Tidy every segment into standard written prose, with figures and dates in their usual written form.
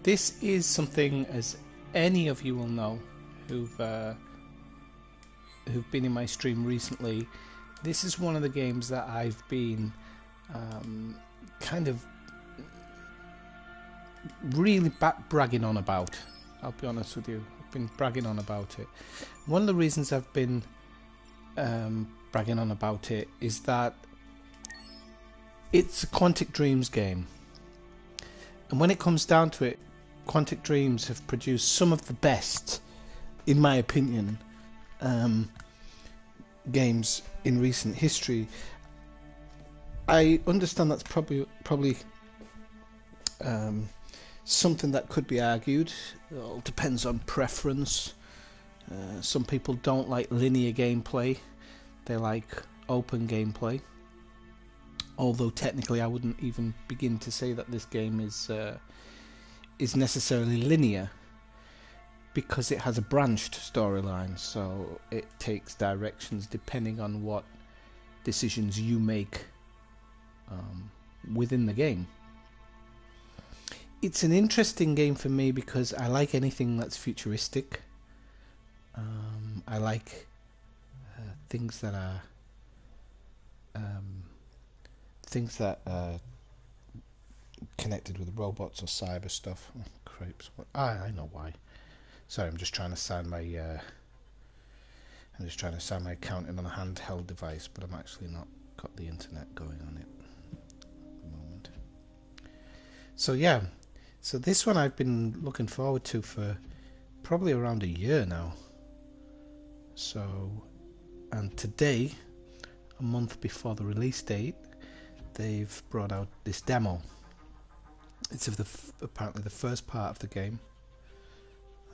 this is something, as any of you will know who've been in my stream recently, this is one of the games that I've been kind of really bragging on about. I'll be honest with you, I've been bragging on about it. One of the reasons I've been bragging on about it is that it's a Quantic Dreams game, and when it comes down to it, Quantic Dreams have produced some of the best, in my opinion, games in recent history. I understand that's probably something that could be argued. It all depends on preference. Some people don't like linear gameplay, they like open gameplay, although technically I wouldn't even begin to say that this game is necessarily linear, because it has a branched storyline, so it takes directions depending on what decisions you make within the game. It's an interesting game for me because I like anything that's futuristic. I like things that are connected with robots or cyber stuff. Oh, crapes! I know why. Sorry, I'm just trying to sign my account in on a handheld device, but I'm actually not got the internet going on it at the moment. So yeah, so this one I've been looking forward to for probably around a year now. So, and today, a month before the release date, they've brought out this demo. It's of apparently the first part of the game,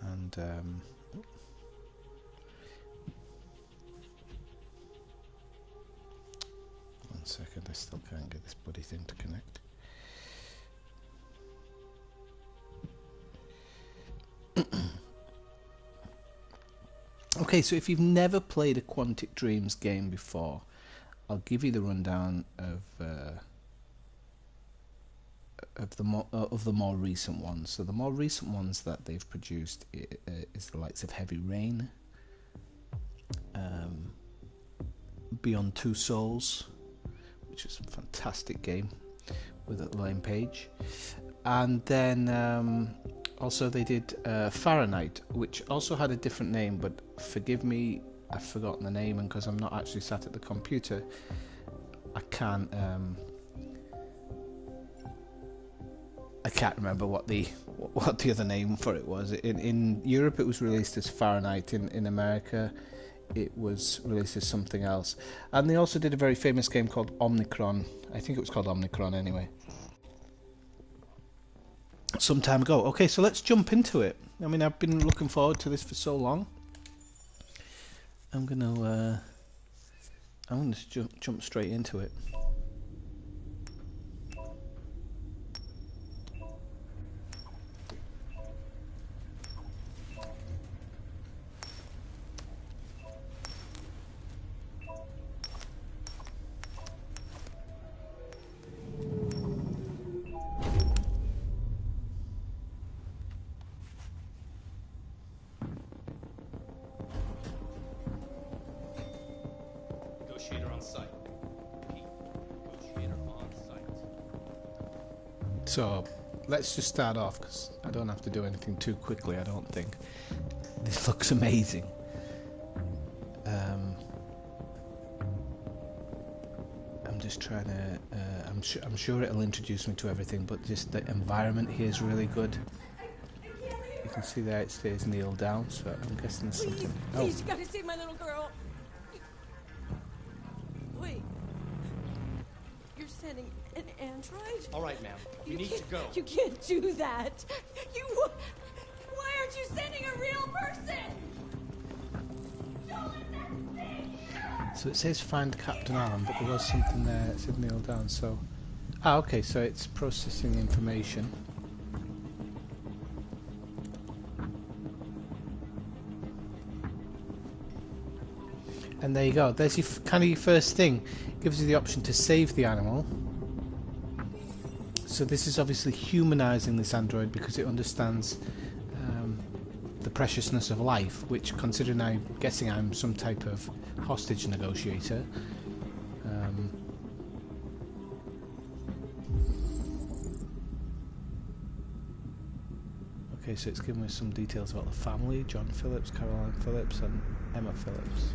and one second, I still can't get this bloody thing to connect. Okay, so if you've never played a Quantic Dreams game before, I'll give you the rundown of the more recent ones. So the more recent ones that they've produced is the likes of Heavy Rain, Beyond Two Souls, which is a fantastic game with a Elaine Page, and then also they did Fahrenheit, which also had a different name, but forgive me, I've forgotten the name, and because I'm not actually sat at the computer, I can't remember what the other name for it was. In Europe it was released as Fahrenheit. In America it was released as something else. And they also did a very famous game called Omnicron. I think it was called Omnicron anyway, some time ago. Okay, so let's jump into it. I mean, I've been looking forward to this for so long. I'm gonna jump straight into it. So let's just start off, because I don't have to do anything too quickly, I don't think. This looks amazing. I'm just trying to I'm sure it'll introduce me to everything, but just the environment here is really good. You can see there it stays kneel down, so I'm guessing there's something. Please, you gotta save my little girl. Wait, you're sending an android? All right, ma'am. We need to go. You can't do that. Why aren't you sending a real person? So it says find Captain Allen, but there was something there that said kneel down. So, okay, so it's processing information. And there you go. There's your your first thing. Gives you the option to save the animal. So this is obviously humanizing this android because it understands the preciousness of life, which, considering I'm guessing I'm some type of hostage negotiator, okay, so it's giving me some details about the family: John Phillips, Caroline Phillips, and Emma Phillips.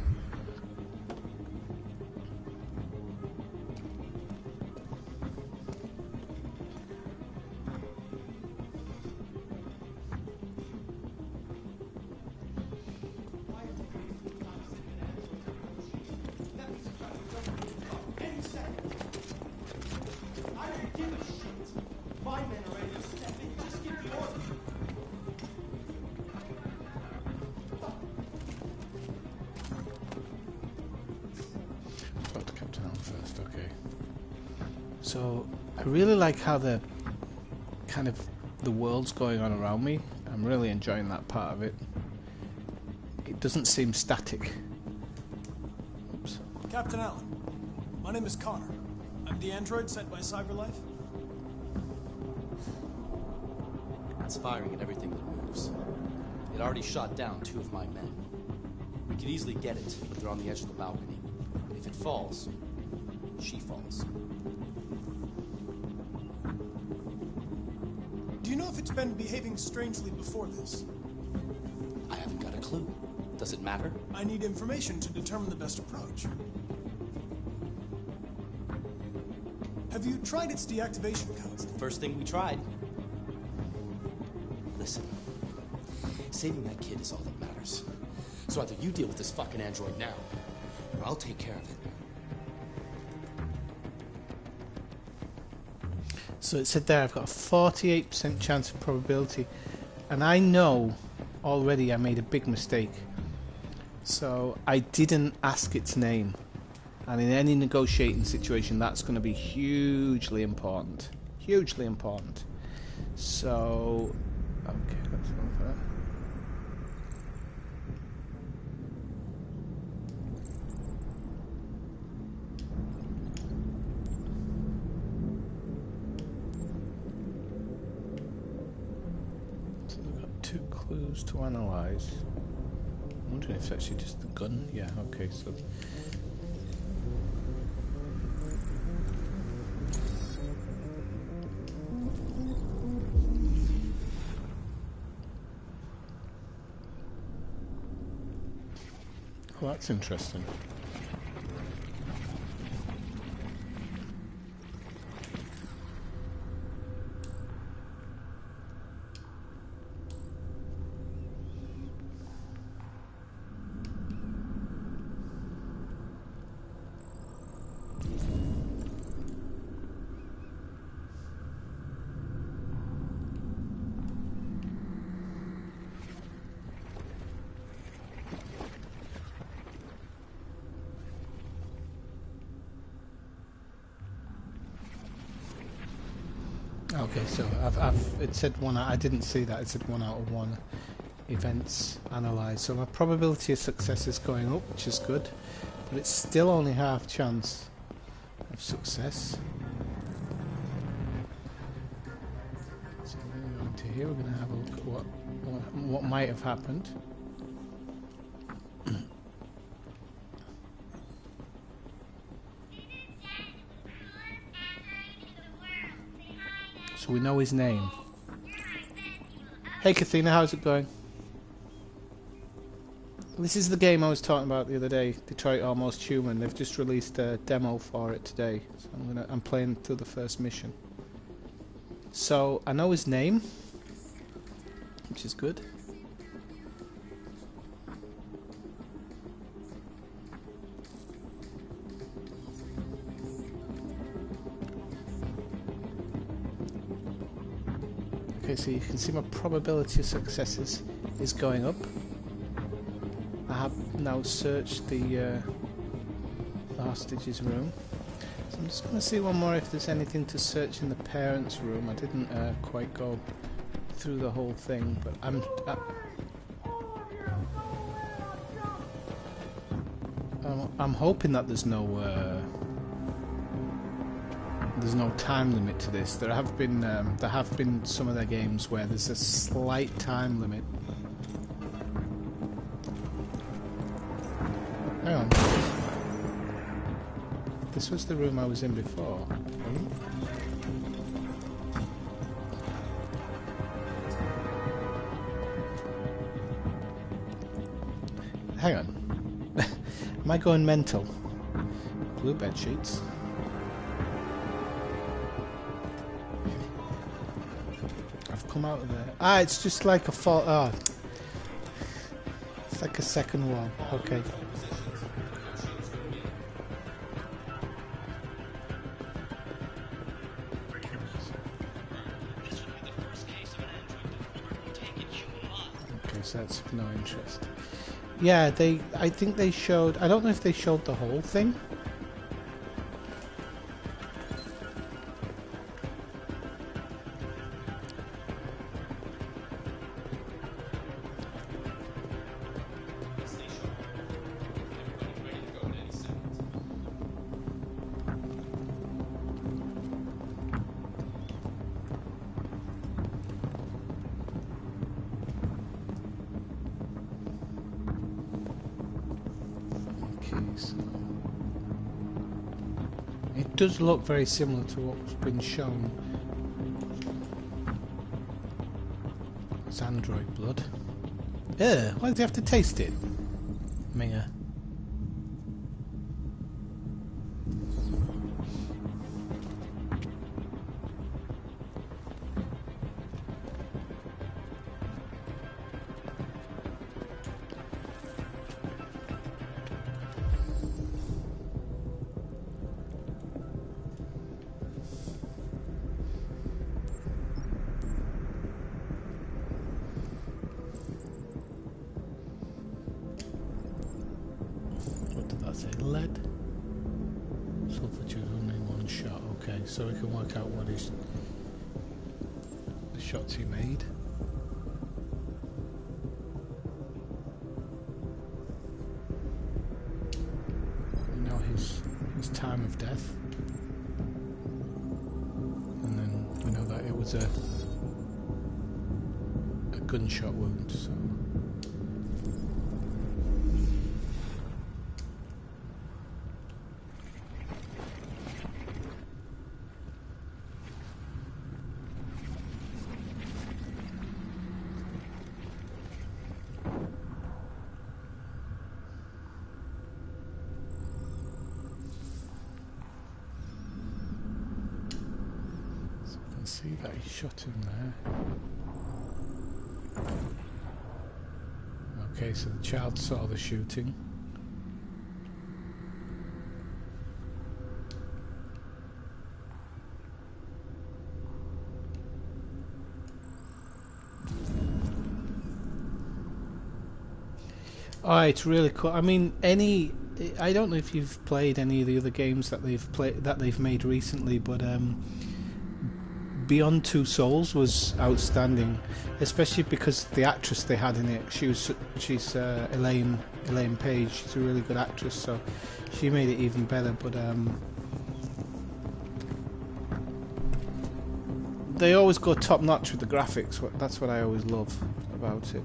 Talk to Captain Allen first, okay. So I really like how the kind of the world's going on around me. I'm really enjoying that part of it. It doesn't seem static. Oops. Captain Allen, my name is Connor. I'm the android sent by CyberLife. It's firing at everything that moves. It already shot down 2 of my men. We could easily get it, but they're on the edge of the balcony. If it falls, she falls. Do you know if it's been behaving strangely before this? I haven't got a clue. Does it matter? I need information to determine the best approach. Have you tried its deactivation codes? The first thing we tried. Listen, saving that kid is all that matters. So either you deal with this fucking android now, or I'll take care of it. So it said there I've got a 48% chance of probability, and I know already I made a big mistake. So I didn't ask its name, and in any negotiating situation that's going to be hugely important. Hugely important. So, okay, let's go for that. So we've got 2 clues to analyse. I'm wondering if it's actually just the gun. Yeah, okay, so well, that's interesting. Okay, so it said 1 out. I didn't see that. It said 1 out of 1 events analysed. So my probability of success is going up, which is good, but it's still only half chance of success. So we're going to go into here. We're going to have a look at what might have happened. So we know his name. Hey Kathina, how's it going? This is the game I was talking about the other day, Detroit Almost Human. They've just released a demo for it today, so I'm playing through the first mission. So I know his name, which is good. Okay, so you can see my probability of successes is going up. I have now searched the hostage's room. So I'm just going to see one more if there's anything to search in the parents' room. I didn't quite go through the whole thing, but I'm hoping that there's no there's no time limit to this. There have been some of their games where there's a slight time limit. Hang on. This was the room I was in before. Hang on. Am I going mental? Blue bed sheets. I've come out of there. Ah, it's just like a fall. Oh. It's like a second wall. Okay. Okay, so that's of no interest. Yeah, I think they showed... I don't know if they showed the whole thing. It does look very similar to what's been shown. It's android blood. Ugh, why do you have to taste it? Mia. Lead. Sulfur tube only one shot. Okay, so we can work out what is the shots he made. We know his time of death, and then we know that it was a gunshot wound. So. See that he shot him there. Okay, so the child saw the shooting. Oh, it's really cool. I mean, I don't know if you've played any of the other games that they've made recently, but Beyond Two Souls was outstanding, especially because the actress they had in it. She's Elaine Page. She's a really good actress, so she made it even better. But they always go top notch with the graphics. That's what I always love about it.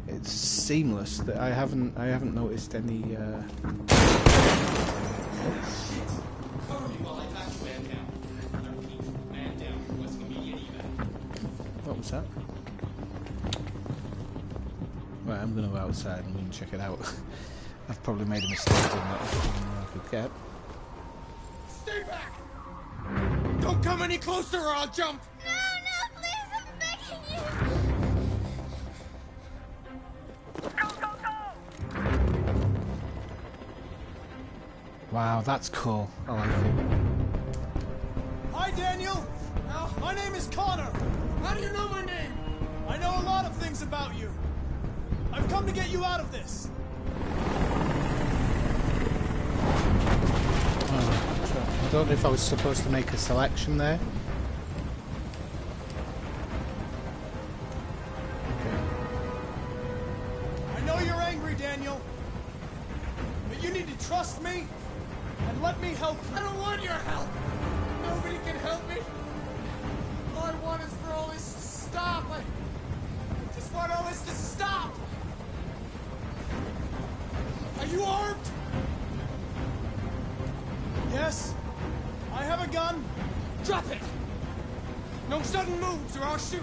It's seamless. That I haven't noticed any. What was that? Right, I'm going to go outside and I'm going to check it out. I've probably made a mistake in that. I could get. Stay back! Don't come any closer or I'll jump! No, please, I'm begging you! Go! Wow, that's cool. I like it. Hi, Daniel! My name is Connor! How do you know my name? I know a lot of things about you. I've come to get you out of this. I don't know if I was supposed to make a selection there. Okay. I know you're angry, Daniel. But you need to trust me and let me help I you. don't want your help! Nobody can help me! All I want is for all this to stop! I just want all this to stop! Are you armed? Yes, I have a gun. Drop it! No sudden moves or I'll shoot!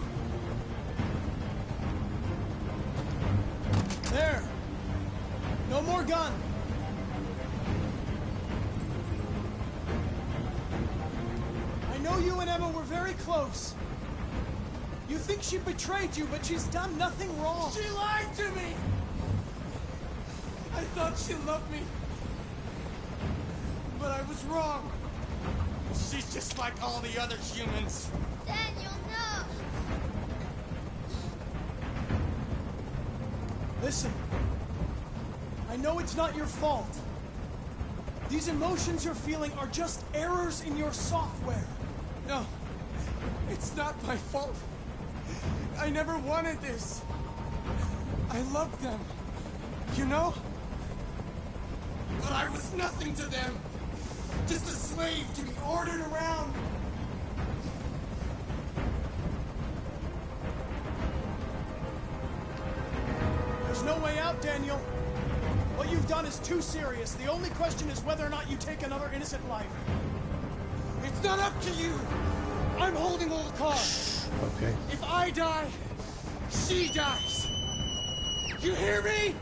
There. No more gun. I know you and Emma were very close. You think she betrayed you, but she's done nothing wrong. She lied to me! I thought she loved me. But I was wrong. She's just like all the other humans. Daniel, no! Listen. I know it's not your fault. These emotions you're feeling are just errors in your software. No, it's not my fault. I never wanted this. I loved them, you know? But I was nothing to them. Just a slave to be ordered around. There's no way out, Daniel. What you've done is too serious. The only question is whether or not you take another innocent life. It's not up to you. I'm holding all the cards. Okay. If I die, she dies. You hear me?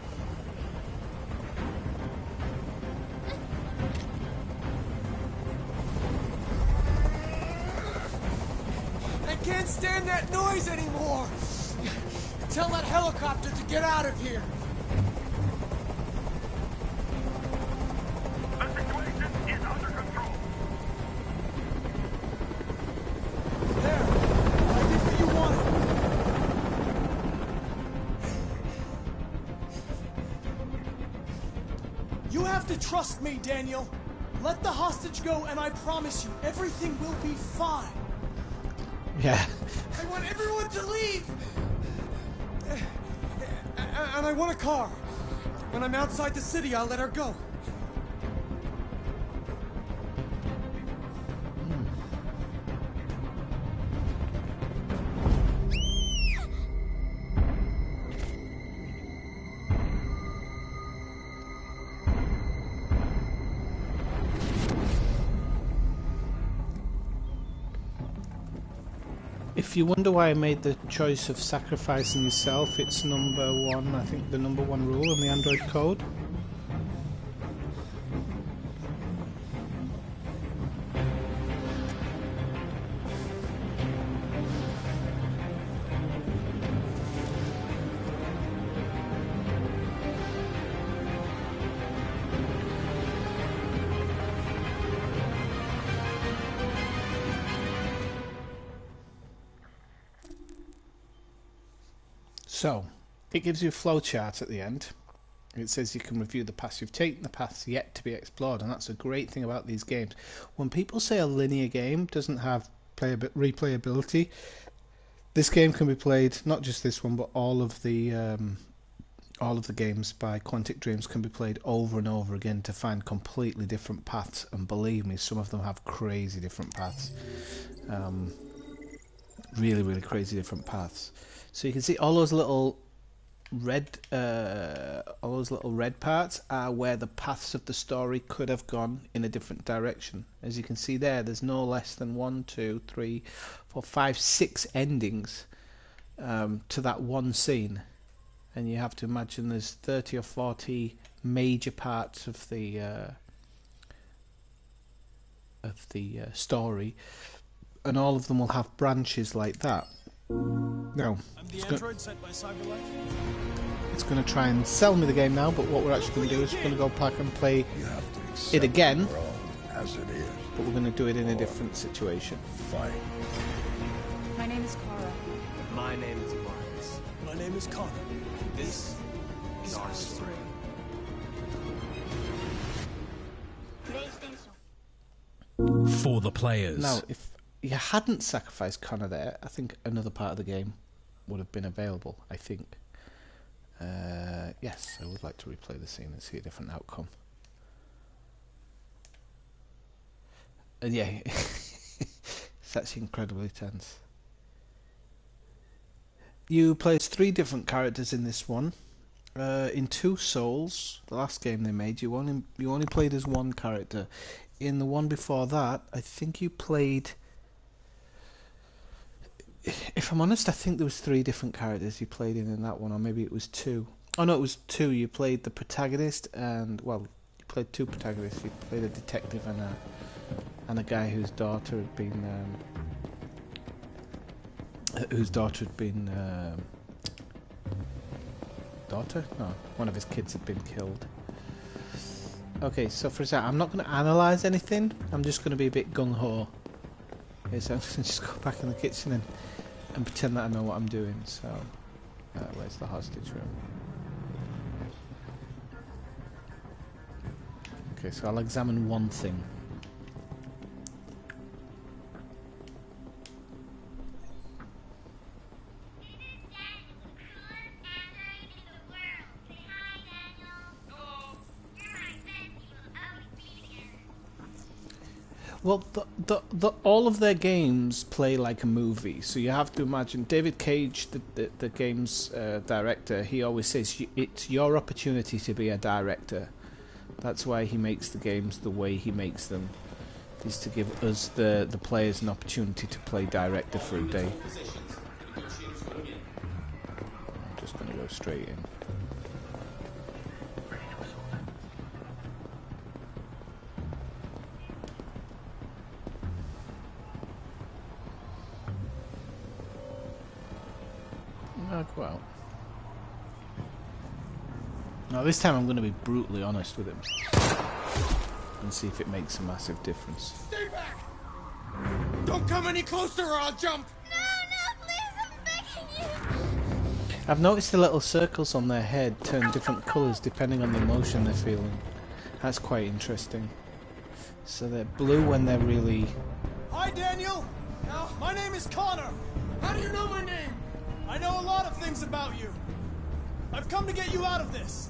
I can't stand that noise anymore. Tell that helicopter to get out of here. The situation is under control. There. I did what you wanted. You have to trust me, Daniel. Let the hostage go, and I promise you, everything will be fine. Yeah. I want everyone to leave. And I want a car. When I'm outside the city, I'll let her go. If you wonder why I made the choice of sacrificing yourself, it's number one, I think the number one rule in the Android code. So, it gives you a flowchart at the end. It says you can review the paths you've taken, the paths yet to be explored, and that's a great thing about these games. When people say a linear game doesn't have replayability, this game can be played, not just this one, but all of the games by Quantic Dreams can be played over and over again to find completely different paths, and believe me, some of them have crazy different paths. Really, really crazy different paths. So you can see all those little red parts are where the paths of the story could have gone in a different direction. As you can see there, there's no less than 1, 2, 3, 4, 5, 6 endings to that one scene, and you have to imagine there's 30 or 40 major parts of the story, and all of them will have branches like that. Now, I'm the android sent by Cyberlife. it's going to try and sell me the game now, but what we're actually going to do is we're going to go back and play it again, as it is. but we're going to do it in a different situation. Fight. My name is Kara. My name is Marcus. My name is Connor. This is our story. For the players. Now, if you hadn't sacrificed Connor there, I think another part of the game would have been available, I think. Yes, I would like to replay the scene and see a different outcome. Yeah, it's actually incredibly tense. You play as 3 different characters in this one. In Two Souls, the last game they made, you only played as one character. In the one before that, I think you played. If I'm honest, I think there was 3 different characters you played in that one, or maybe it was 2. Oh no, it was 2. You played the protagonist, and you played 2 protagonists. You played a detective and a guy whose daughter had been one of his kids had been killed. Okay, so for a second, I'm not going to analyse anything. I'm just going to be a bit gung-ho. Okay, so I'm going to just go back in the kitchen and pretend that I know what I'm doing. So, where's the hostage room? Okay, so I'll examine one thing. Well, all of their games play like a movie, so you have to imagine David Cage, the game's director. He always says it's your opportunity to be a director. That's why he makes the games the way he makes them, is to give us the players an opportunity to play director for a day. I'm just going to go straight in. Go out. Now this time I'm going to be brutally honest with him and see if it makes a massive difference. Stay back! Don't come any closer or I'll jump! No, please, I'm begging you! I've noticed the little circles on their head turn different colours depending on the emotion they're feeling. That's quite interesting. So they're blue when they're really... Hi, Daniel! My name is Connor! How do you know my name? I know a lot of things about you. I've come to get you out of this.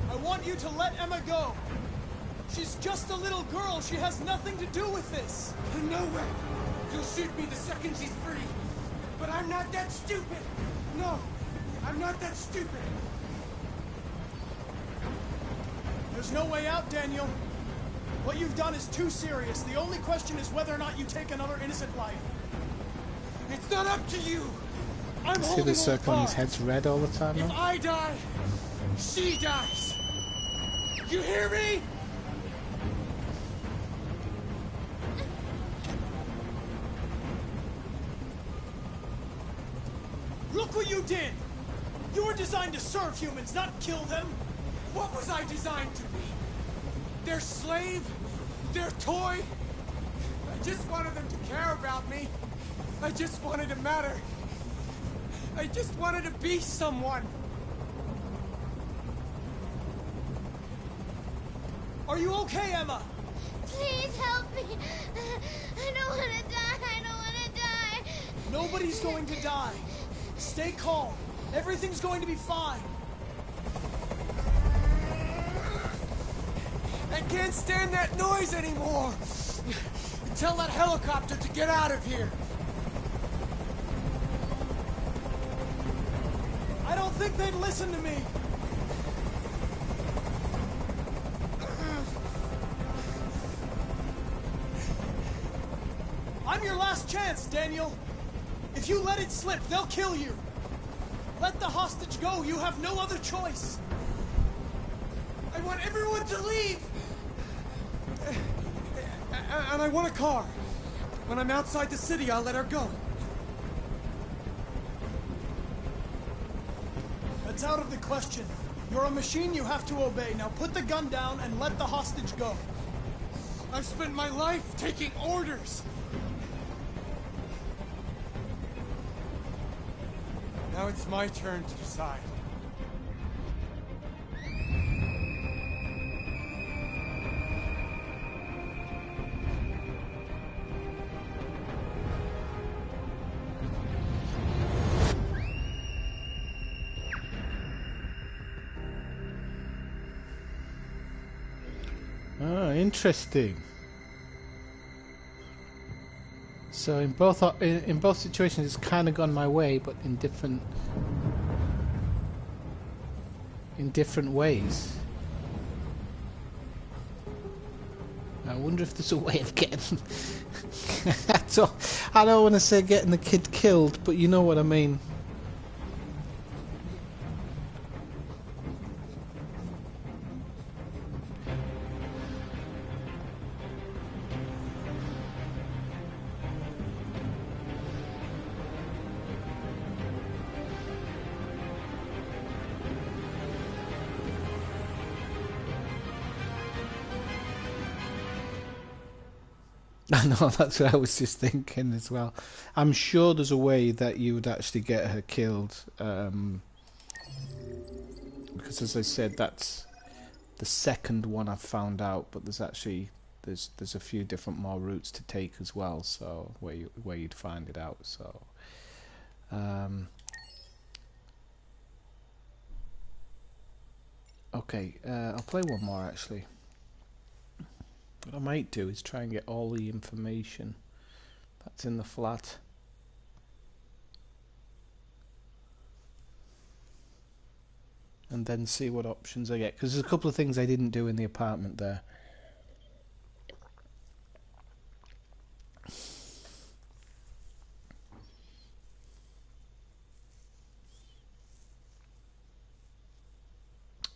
I want you to let Emma go. She's just a little girl. She has nothing to do with this. No way. You'll shoot me the second she's free. But I'm not that stupid. No, I'm not that stupid. There's no way out, Daniel. What you've done is too serious. The only question is whether or not you take another innocent life. It's not up to you. I'm See holding the all circle on his cards. head's red all the time If now? I die, she dies. You hear me? Look what you did! You were designed to serve humans, not kill them! What was I designed to be? Their slave? Their toy? I just wanted them to care about me. I just wanted to matter. I just wanted to be someone. Are you okay, Emma? Please help me. I don't want to die. I don't want to die. Nobody's going to die. Stay calm. Everything's going to be fine. I can't stand that noise anymore. Tell that helicopter to get out of here. I don't think they'd listen to me. I'm your last chance, Daniel. If you let it slip, they'll kill you. Let the hostage go. You have no other choice. I want everyone to leave. And I want a car. When I'm outside the city, I'll let her go. That's out of the question. You're a machine, you have to obey. Now put the gun down and let the hostage go. I've spent my life taking orders. Now it's my turn to decide. interesting. So in both situations, it's kind of gone my way, but in different ways. I wonder if there's a way of getting. I don't want to say getting the kid killed, but you know what I mean. I know, that's what I was just thinking as well. I'm sure there's a way that you would actually get her killed. Because as I said, that's the second one I've found out, but there's actually there's a few different more routes to take as well, so where you'd find it out. So okay, I'll play one more actually. What I might do is try and get all the information that's in the flat. And then see what options I get. Because there's a couple of things I didn't do in the apartment there.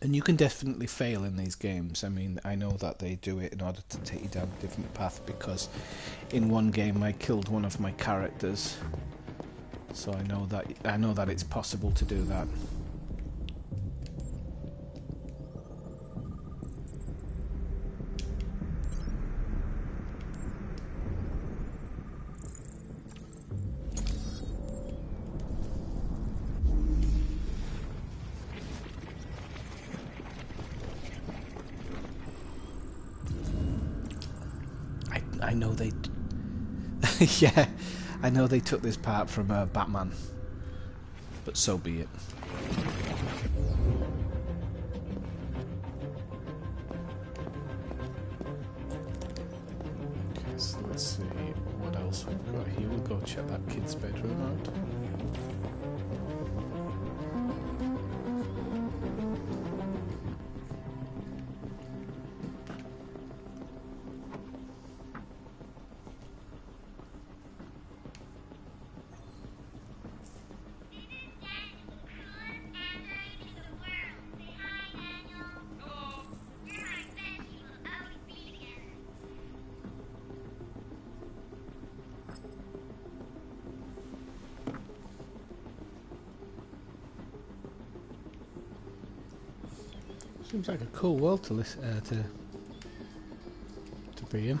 And you can definitely fail in these games. I mean, I know that they do it in order to take you down a different path, because in one game I killed one of my characters. So I know that it's possible to do that. I know they... yeah, I know they took this part from Batman. But so be it. Okay, so let's see what else we've got here. We'll go check that kid's bedroom out. Seems like a cool world to listen to be in.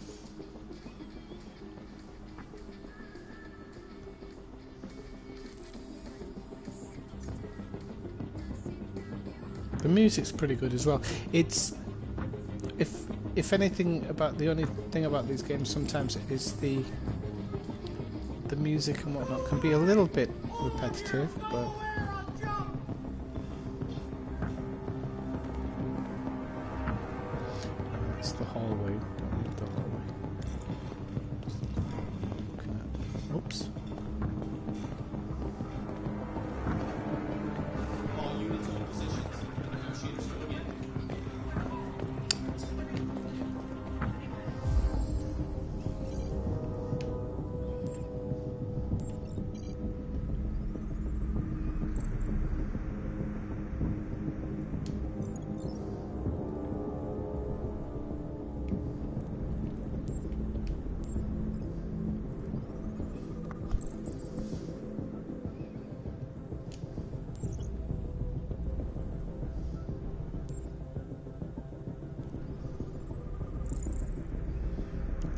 The music's pretty good as well. It's if anything, about the only thing about these games sometimes is the music and whatnot can be a little bit repetitive, but it's the hallway. Don't need the hallway. Oops. All units on positions. Negotiators to begin.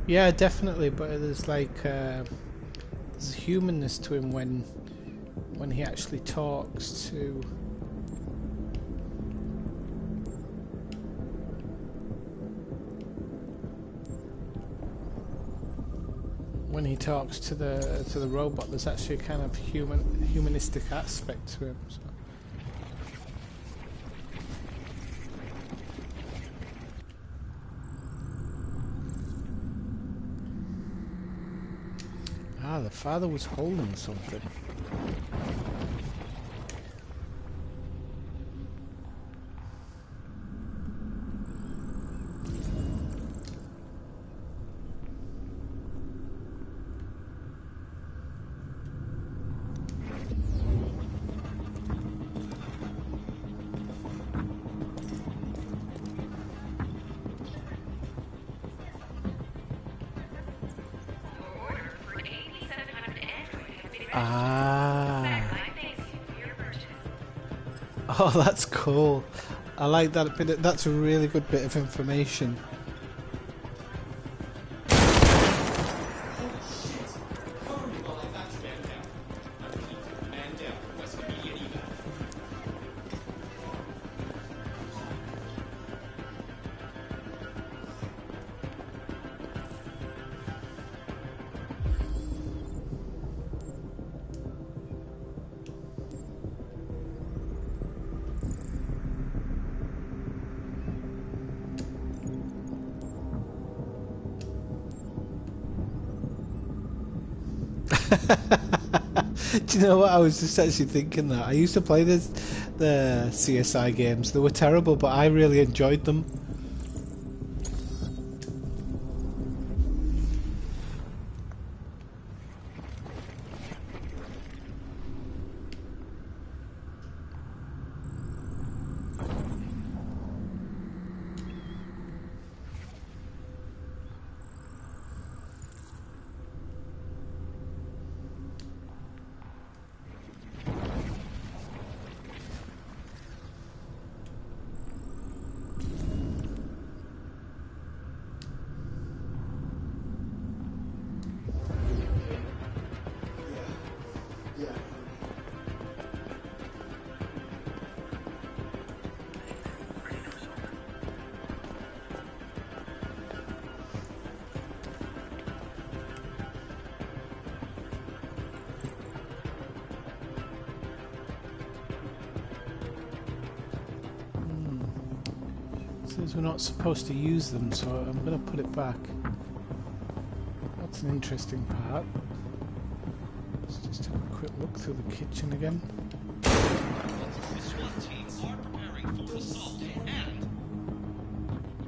Yeah, definitely, but there's like there's humanness to him when he actually talks to the robot. There's actually a kind of humanistic aspect to him. So. Ah, the father was holding something. Ah. Oh, that's cool. I like that bit. That's a really good bit of information. Do you know what? I was just actually thinking that. I used to play the CSI games. They were terrible, but I really enjoyed them. Says we're not supposed to use them, so I'm going to put it back. That's an interesting part. Let's just have a quick look through the kitchen again. The SWAT team are preparing for assault, and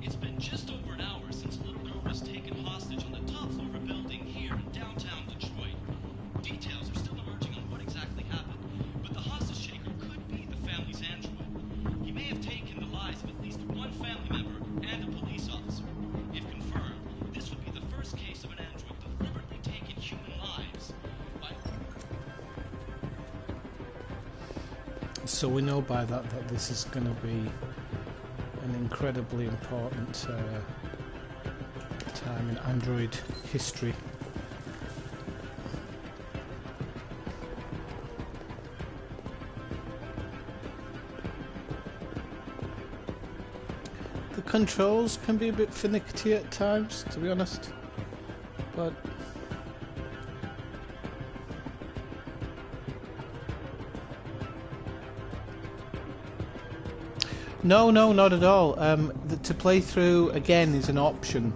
it's been just over an hour since a little girl was taken hostage on the top floor of a building here in downtown Detroit. Details are still emerging on what exactly happened, but the hostage taker could be the family's android. He may have taken the lives of at least one family member and a police officer. If confirmed, this would be the first case of an android deliberately taking human lives by... So we know by that this is going to be an incredibly important time in Android history. The controls can be a bit finicky at times, to be honest, but no, not at all. To play through again is an option.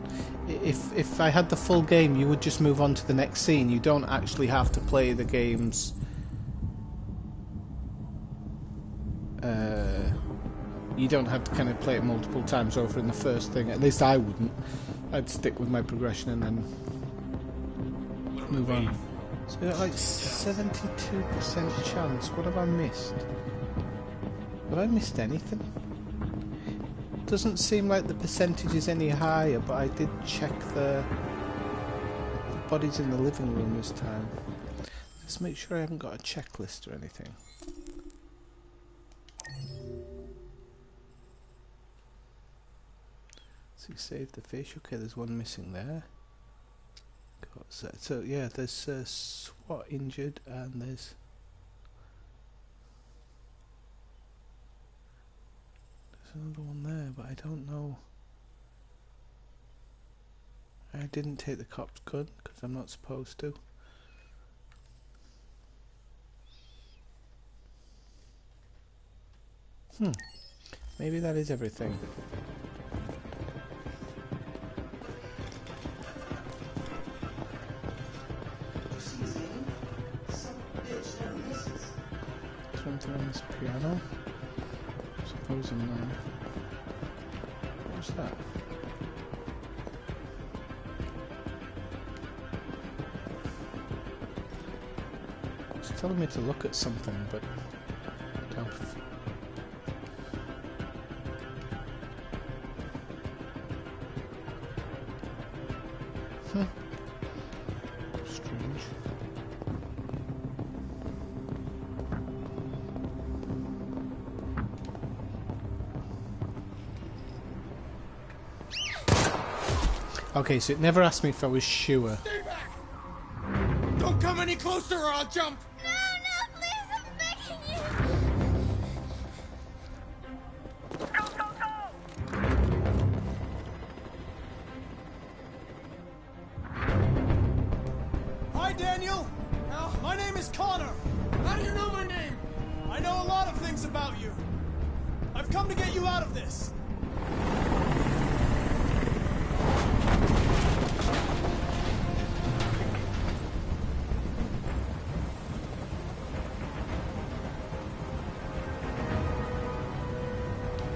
If I had the full game, you would just move on to the next scene. You don't actually have to play the games. You don't have to kind of play it multiple times over in the first thing. At least I wouldn't. I'd stick with my progression and then move on. So like 72% chance. What have I missed? Have I missed anything? Doesn't seem like the percentage is any higher, but I did check the bodies in the living room this time. Let's make sure I haven't got a checklist or anything. So you saved the fish. Okay, there's one missing there. So yeah, there's SWAT injured, and there's another one there, but I don't know. I didn't take the cop's gun because I'm not supposed to. Maybe that is everything. Is there anything on this piano? Supposing no. What's that? It's telling me to look at something, but I don't. Strange. Okay, so it never asked me if I was sure. Stay back! Don't come any closer or I'll jump! No, please, I'm begging you. Go, go, go! Hi, Daniel. My name is Connor. How do you know my name? I know a lot of things about you. I've come to get you out of this.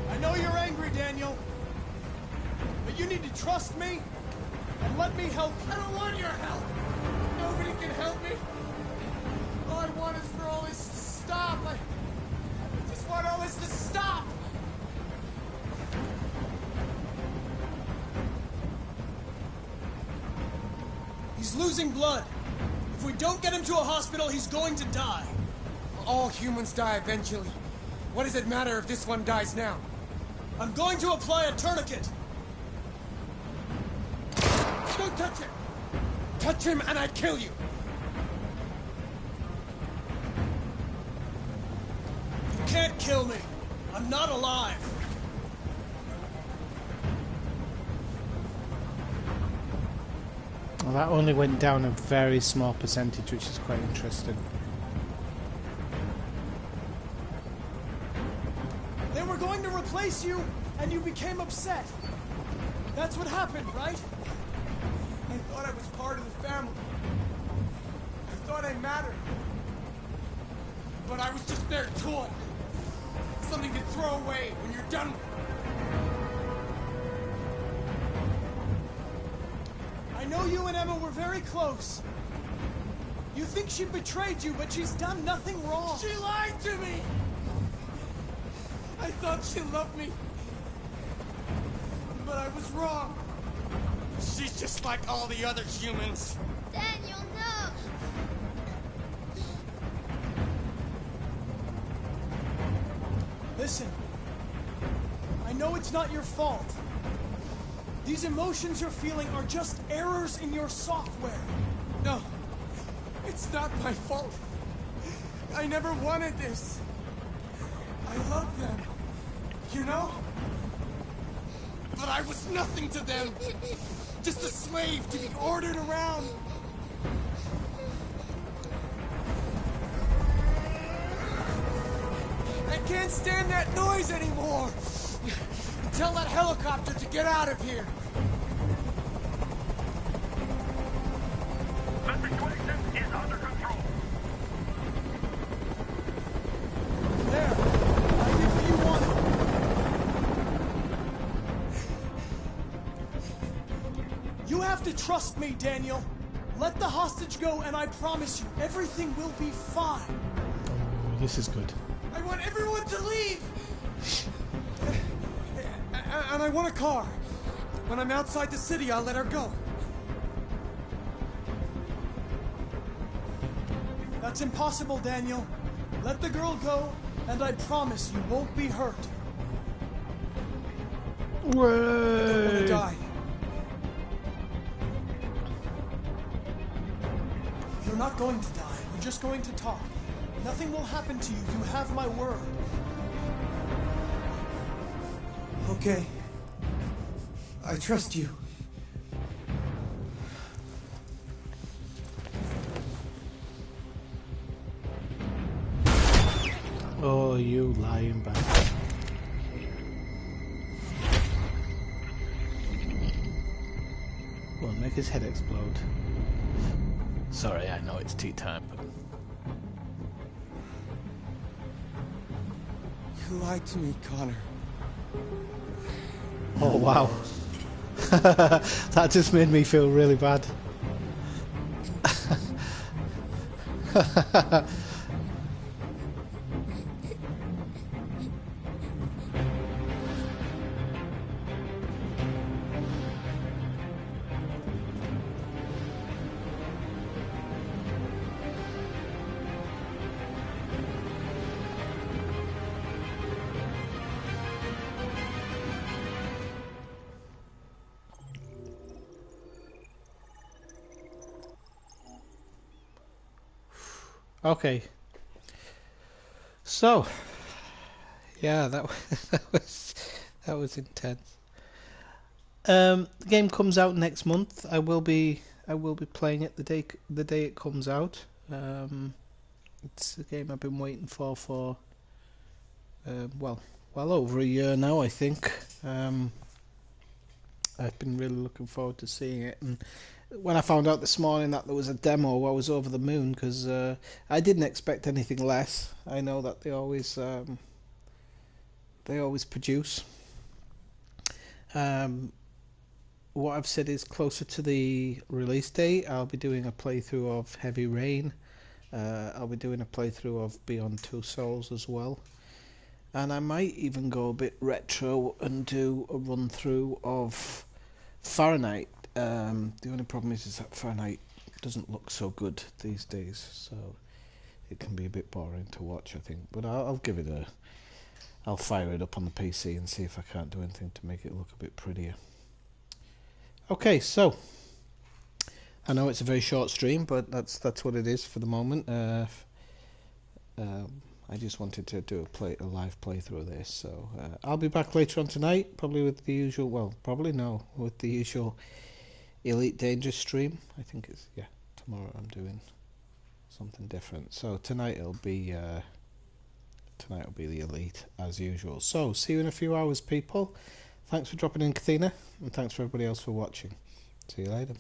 I know you're angry, Daniel. But you need to trust me and let me help you. I don't want your help! Nobody can help me! All I want is for all this to stop. I just want all this to stop! He's losing blood. If we don't get him to a hospital, he's going to die. All humans die eventually. What does it matter if this one dies now? I'm going to apply a tourniquet. Don't touch him! Touch him and I kill you! You can't kill me. I'm not alive. Well, that only went down a very small percentage, which is quite interesting. They were going to replace you, and you became upset. That's what happened, right? I thought I was part of the family. I thought I mattered. But I was just their toy. Something to throw away when you're done with it. I know you and Emma were very close. You think she betrayed you, but she's done nothing wrong. She lied to me! I thought she loved me. But I was wrong. She's just like all the other humans. Daniel, no. Listen, I know it's not your fault. These emotions you're feeling are just errors in your software. No, it's not my fault. I never wanted this. I love them, you know? But I was nothing to them. Just a slave to be ordered around. I can't stand that noise anymore. Tell that helicopter to get out of here. The situation is under control. There. I did what you wanted. You have to trust me, Daniel. Let the hostage go, and I promise you, everything will be fine. Oh, this is good. I want everyone to leave! And I want a car. When I'm outside the city, I'll let her go. That's impossible, Daniel. Let the girl go, and I promise you won't be hurt. I don't want to die. You're not going to die. We're just going to talk. Nothing will happen to you. You have my word. Okay. I trust you. Oh, you lying bastard. Well, make his head explode. Sorry, I know it's tea time, but... You lied to me, Connor. Oh wow. That just made me feel really bad. Okay. So, yeah, that was intense. The game comes out next month. I will be playing it the day it comes out. It's a game I've been waiting for well over a year now, I think. I've been really looking forward to seeing it, and when I found out this morning that there was a demo, I was over the moon, because I didn't expect anything less. I know that they always produce. What I've said is, closer to the release date, I'll be doing a playthrough of Heavy Rain. I'll be doing a playthrough of Beyond Two Souls as well. And I might even go a bit retro and do a run through of Fahrenheit. The only problem is that Fahrenheit doesn't look so good these days, so it can be a bit boring to watch, I think. But I'll give it I'll fire it up on the PC and see if I can't do anything to make it look a bit prettier. Okay, so I know it's a very short stream, but that's what it is for the moment. I just wanted to do a live playthrough of this, so I'll be back later on tonight, probably with the usual, with the usual Elite Dangerous stream. I think it's, tomorrow I'm doing something different. So tonight it'll be the Elite as usual. So see you in a few hours, people. Thanks for dropping in, Kathina, and thanks for everybody else for watching. See you later.